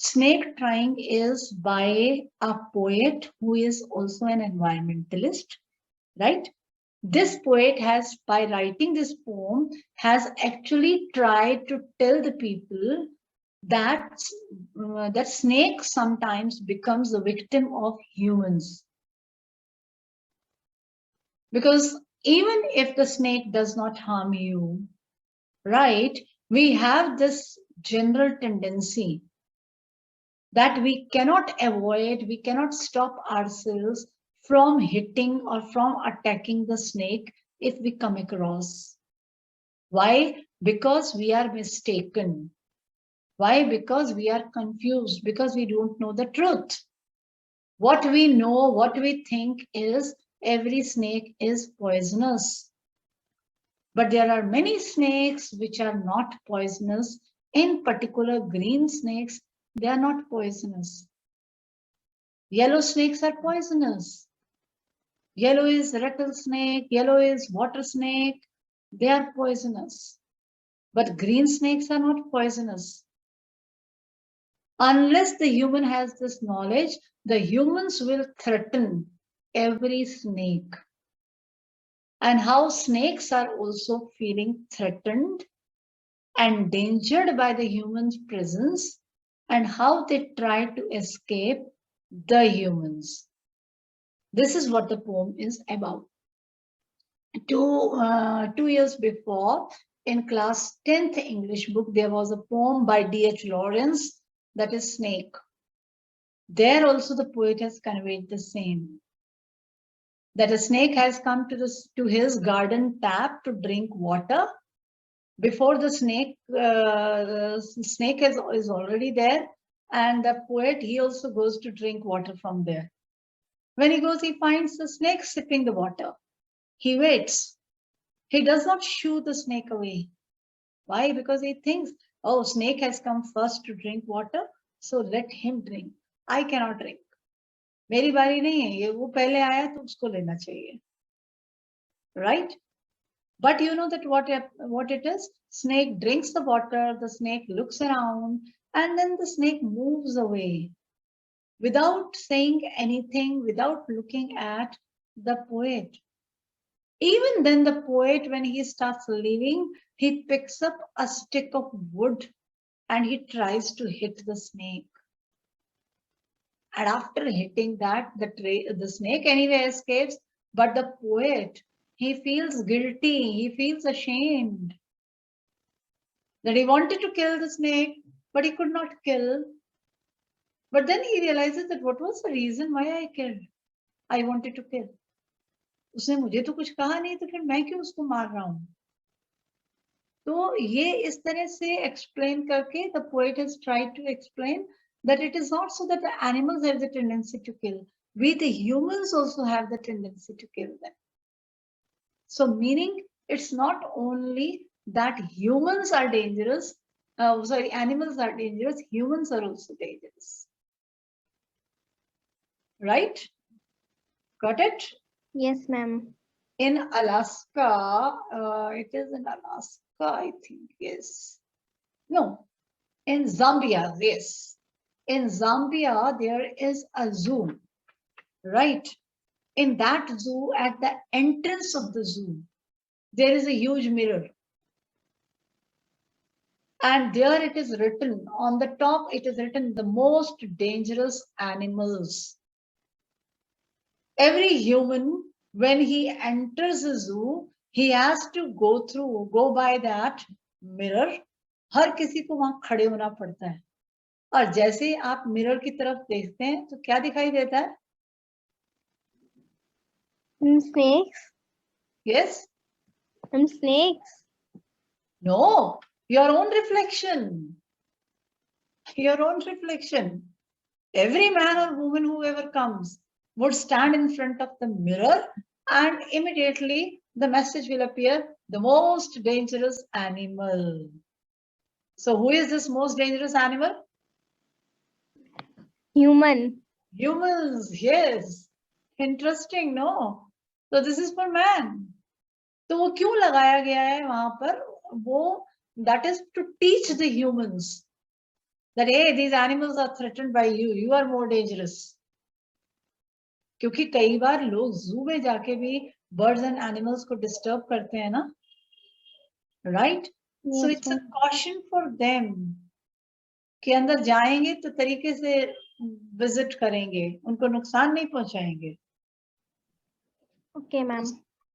Snake Trying is by a poet who is also an environmentalist, right? This poet has, by writing this poem, has actually tried to tell the people that that snake sometimes becomes the victim of humans. Because even if the snake does not harm you, right, we have this general tendency that we cannot avoid, we cannot stop ourselves from hitting or from attacking the snake if we come across. Why? Because we are mistaken. Why? Because we are confused, because we don't know the truth. What we know, what we think is every snake is poisonous. But there are many snakes which are not poisonous. In particular, green snakes, they are not poisonous. Yellow snakes are poisonous. Yellow is rattlesnake, yellow is water snake. They are poisonous. But green snakes are not poisonous. Unless the human has this knowledge, the humans will threaten every snake. And how snakes are also feeling threatened, endangered by the human's presence, and how they try to escape the humans. This is what the poem is about. 2 years before, in class 10th English book, there was a poem by D.H. Lawrence, that is Snake. There also the poet has conveyed the same. That a snake has come to his garden tap to drink water. Before the snake is already there, and the poet, he also goes to drink water from there. When he goes, he finds the snake sipping the water. He waits. He does not shoo the snake away. Why? Because he thinks, oh, snake has come first to drink water, so let him drink. I cannot drink. मेरी बारी नहीं है, ये वो पहले आया तो उसको लेना चाहिए. Right? But you know that what it is? Snake drinks the water, the snake looks around, and then the snake moves away without saying anything, without looking at the poet. Even then, the poet, when he starts leaving, he picks up a stick of wood and he tries to hit the snake. And after hitting that, the snake anyway escapes, but the poet, he feels guilty, he feels ashamed that he wanted to kill the snake, but he could not kill. But then he realizes that what was the reason why I killed? I wanted to kill. उसने मुझे तो कुछ कहा नहीं, तो फिर मैं क्यों उसको मार रहा हूँ? तो ये इस तरह से explain करके the poet has tried to explain that it is not so that the animals have the tendency to kill. We the humans also have the tendency to kill them. So meaning it's not only that humans are dangerous, animals are dangerous, humans are also dangerous. Right? Got it? Yes, ma'am. In Alaska, it is in Alaska, I think, yes. No, in Zambia, yes. In Zambia, there is a zoo, right? In that zoo, at the entrance of the zoo, there is a huge mirror. And there it is written, on the top, it is written, the most dangerous animals. Every human, when he enters a zoo, he has to go by that mirror. हर किसी को वहां खड़े होना पड़ता है. और जैसे ही आप मिरर की तरफ देखते हैं तो क्या दिखाई देता है? Snakes. Yes? Snakes. No, your own reflection. Your own reflection. Every man or woman, whoever comes, would stand in front of the mirror and immediately the message will appear, the most dangerous animal. So who is this most dangerous animal? Human. Humans, yes. Interesting, no? So this is for man. तो वो क्यों लगाया गया है वहां पर? वो that is to teach the humans that hey, these animals are threatened by you, you are more dangerous. क्योंकि कई बार लोग जू में जाके भी बर्ड्स एंड एनिमल्स को डिस्टर्ब करते हैं ना, right? So Yes, it's a ma'am. Caution for them कि अंदर जाएंगे तो तरीके से विजिट करेंगे, उनको नुकसान नहीं पहुंचाएंगे. Okay, ma'am.